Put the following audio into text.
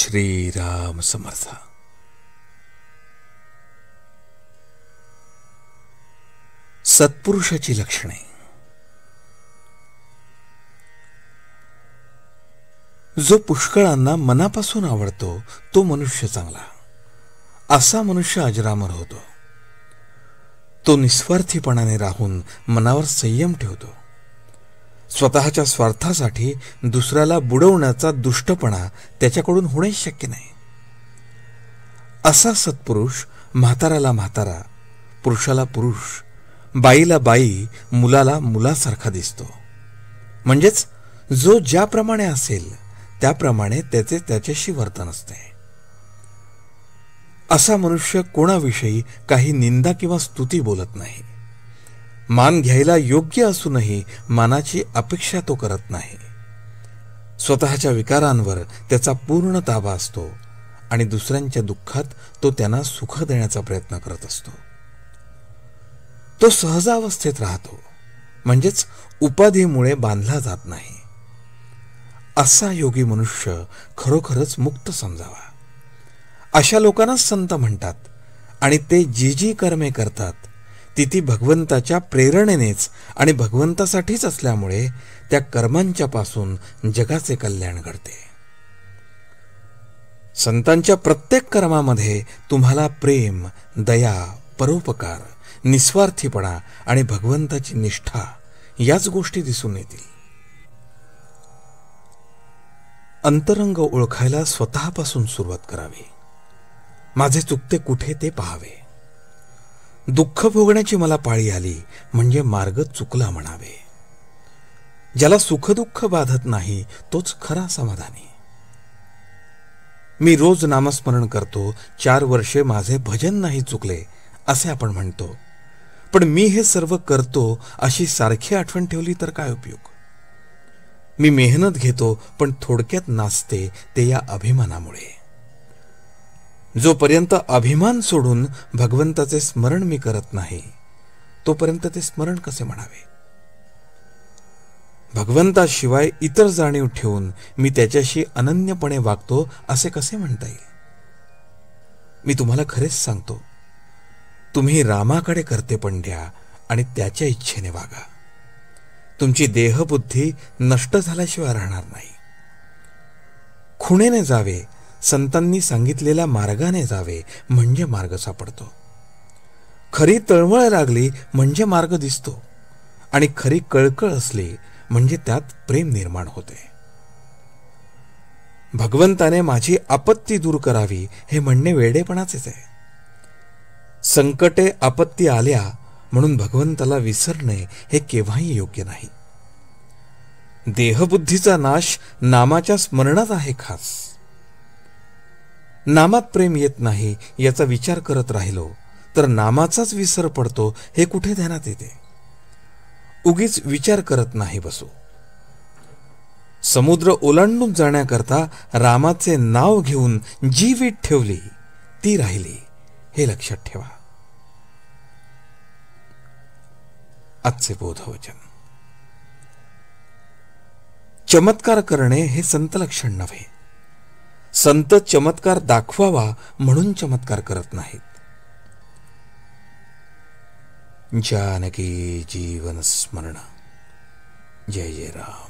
श्रीराम समर्थ. सत्पुरुषाची लक्षणे. जो पुष्कळांना मनापासून आवडतो तो मनुष्य चांगला. असा मनुष्य अजरामर होतो. तो निस्वार्थीपणाने राहून मनावर संयम ठेवतो. स्वतःच्या स्वार्थासाठी दुसऱ्याला बुडवण्याचा दुष्टपणा त्याच्याकडून होणेच शक्य नाही. असा सत्पुरुष म्हाताराला म्हातारा, पुरुषाला पुरुष, बाईला बाई, मुलाला मुलासारखा दिसतो. म्हणजेच जो ज्याप्रमाणे असेल त्याप्रमाणे त्याचे त्याच्याशी वर्तन असते. असा मनुष्य कोणाविषयी काही निंदा किंवा स्तुती बोलत नाही. मान घ्यायला योग्य असूनही मानाची अपेक्षा तो करत नाही. स्वतःच्या विकारांवर त्याचा पूर्ण ताबा असतो आणि दुसऱ्यांच्या दुःखात तो त्यांना सुख देण्याचा प्रयत्न करत असतो. तो सहजावस्थेत राहतो, म्हणजेच उपाधीमुळे बांधला जात नाही. असा योगी मनुष्य खरोखरच मुक्त समजावा. अशा लोकांनाच संत म्हणतात आणि ते जी जी कर्मे करतात ती भगवंताच्या प्रेरणेनेच आणि भगवंतासाठीच असल्यामुळे त्या कर्मांच्या पासून जगाचे कल्याण घडते. संतांच्या प्रत्येक कर्मामध्ये तुम्हाला प्रेम, दया, परोपकार, निस्वार्थीपणा आणि भगवंताची निष्ठा याच गोष्टी दिसून येतील. अंतरंग ओळखायला स्वतःपासून सुरुवात करावी. माझे चुकते कुठे ते पाहावे. दुःख भोगण्याची मला पाळी आली म्हणजे मार्ग चुकला म्हणावे. ज्याला सुखदुःख बाधत नाही तोच खरा समाधानी. मी रोज नामस्मरण करतो, 4 वर्षे माझे भजन नाही चुकले असे आपण म्हणतो. पण मी हे सर्व करतो अशी सारखी आठवण ठेवली तर काय उपयोग. मी मेहनत घेतो पण थोडक्यात नाचते ते या अभिमानामुळे. जोपर्यंत अभिमान सोडून भगवंताचे स्मरण मी करत नाही तोपर्यंत ते स्मरण कसे म्हणावे. भगवंताशिवाय इतर जाणीव ठेवून मी त्याच्याशी अनन्यपणे वागतो असे कसे म्हणता येईल. मी तुम्हाला खरेच सांगतो, तुम्ही रामाकडे कर्तेपण द्या आणि त्याच्या इच्छेने वागा. तुमची देहबुद्धी नष्ट झाल्याशिवाय राहणार नाही. खुणेने जावे, संतांनी सांगितलेल्या मार्गाने जावे म्हणजे मार्ग सापडतो. खरी तळमळ लागली म्हणजे मार्ग दिसतो आणि खरी कळकळ असली म्हणजे त्यात प्रेम निर्माण होते. भगवंताने माझी आपत्ती दूर करावी हे म्हणणे वेडेपणाचेच आहे. संकटे आपत्ती आल्या म्हणून भगवंताला विसरणे हे केव्हाही योग्य नाही. देहबुद्धीचा नाश नामाच्या स्मरणात आहे खास. नामात प्रेम येत नाही याचा विचार करत राहिलो तर नामाचाच विसर पडतो हे कुठे ध्यानात येते. उगीच विचार करत नाही बसू. समुद्र ओलांडून जाण्याकरता रामाचे नाव घेऊन जी वीट ठेवली ती राहिली हे लक्षात ठेवा. आजचे बोधवचन. चमत्कार करणे हे संत लक्षण नव्हे. संत चमत्कार दाखवावा म्हणून चमत्कार करत नाहीत. जानकी जीवन स्मरण. जय जय राम.